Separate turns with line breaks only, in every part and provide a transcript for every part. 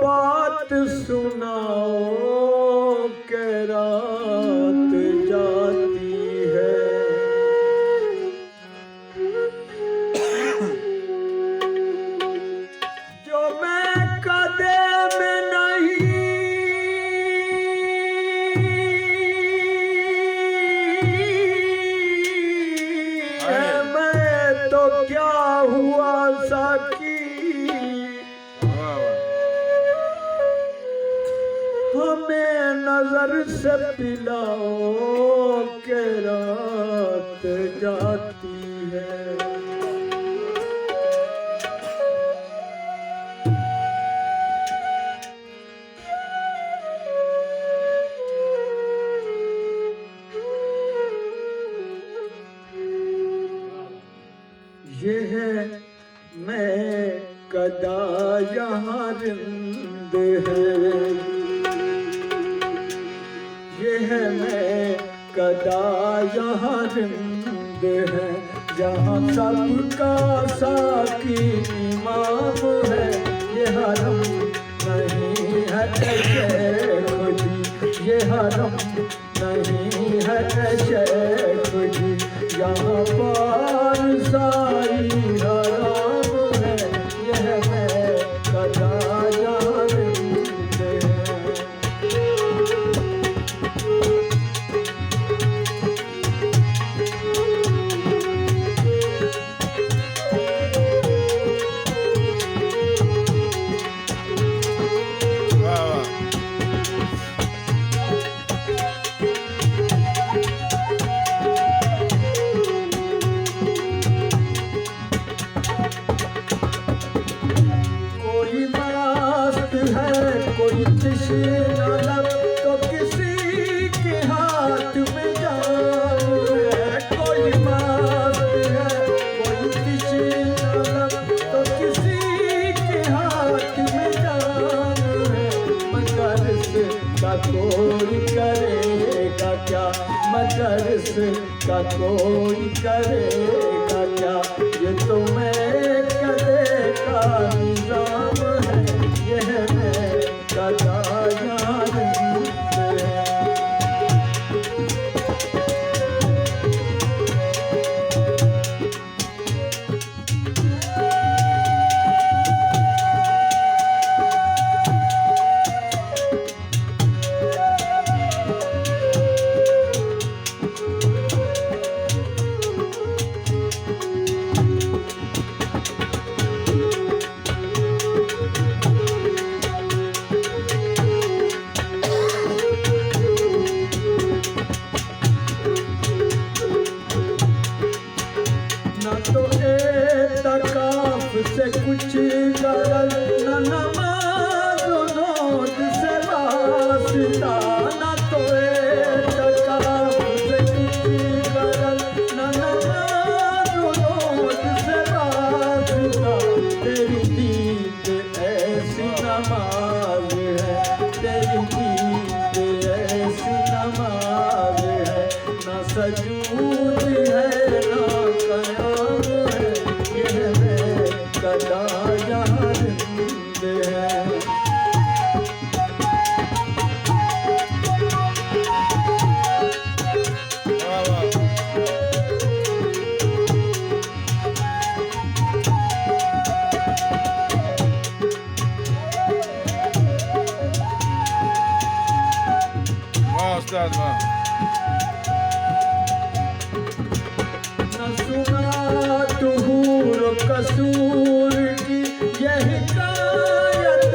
बात सुनाओ के रात जाती है। जो मैं कदम नहीं है, मैं तो क्या हुआ साकी, हमें नजर से पिलाओ के रात जाती है। ये है मैं कदा यहाँ रिंद है, ये है मैं कदा यहाँ रिंद है, जहाँ सबका साकी इमाम है। ये हरम नहीं है ऐसे खुदी, ये हरम नहीं है ऐसे खुदी, यहाँ पर सारी हराम है। ये है मैं कदा यहाँ रिंद है। कोई तलब तो किसी के हाथ में जान है, कोई मस्त है कोई तलब तो किसी के हाथ में जान है। मगर इसका कोई करेगा क्या, मगर इसका कोई करेगा क्या, ये तो मैं कदे का निजाम है। यह मैं कदा यहाँ रिंद है। तो एतकाफ से कुछ गरज न नमाज रोज से वास्ता, न तो एतकाफ से कुछ गरज न नमाज रोज से वास्ता। तेरी दीद ऐसी नमाज है, तेरी दीद ऐसी नमाज है, न सजूद है ना कयाम है। यह मैं कदा यहाँ रिंद है।
उस्ताद वाह।
न सुना तुहूर कसूर की ये हिकायत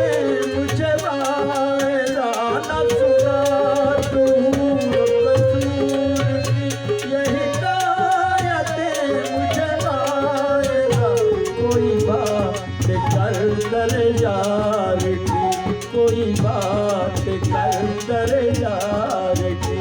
मुझे वायदा, न सुना तुहूर कसूर की ये हिकायत मुझे वायदा। कोई बात कर दर यार की, कोई बात कर दर यार की,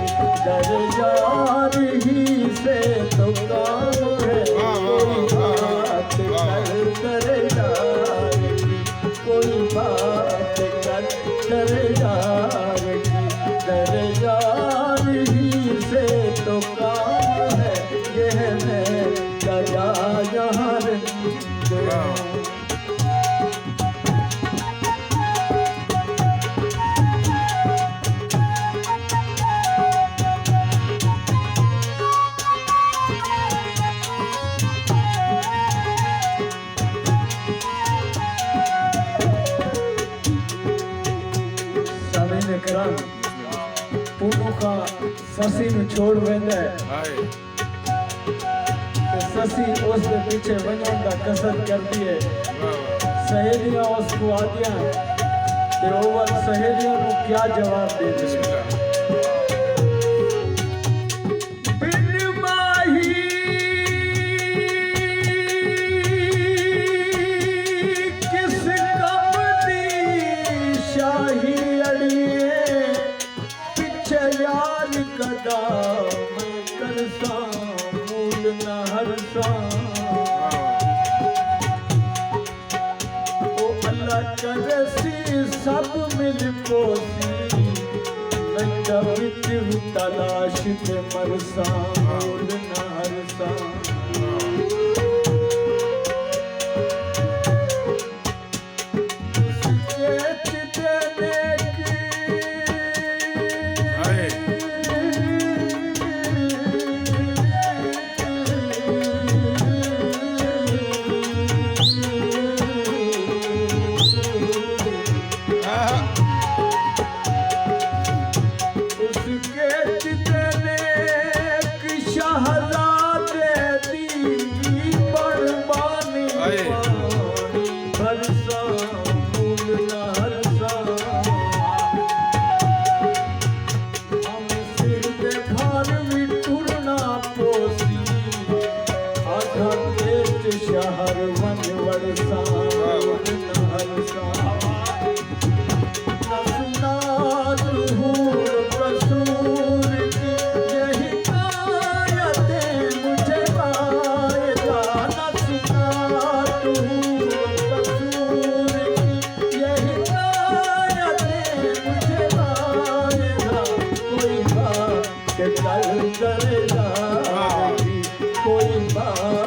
दर यार ही से तो काम है। कोई बात कर दर यार की, कोई बात कर दर यार की, दर यार ही से तो काम है। यह मैं कदा यहाँ रिंद है। ससी नु छोड़ वेंदा है
हाय
ते ससी उस दे पीछे वणन दा कसरत करदी है
वाह वाह
सहेलियां उसको आदियां ते ओवर सहेलियां नु क्या जवाब दे
बिस्मिल्लाह
बिन माही किस कम दी शाही अड़िए पिछे यार कदा मैं करसा मूल न हरसा ओ अल्लाह करसी सब मिल पोसी नंदा विच तलाश ते मरसा मूल न हरसा उसके चितने की
हाय
उसके जितने की शहजादे दी बड़बानी
आए।
पानी भरसा मूल न हरसा हम सिर दे भार भी टुरना पोसी आधा पेट शहर वन वरसा मूल न हरसा नसना तुहूर कसूर की यही कायतें मुझे पाएगा नसना तुहूर कसूर की यही कायतें मुझे पाएगा कोई बात के कल करेगा कोई बात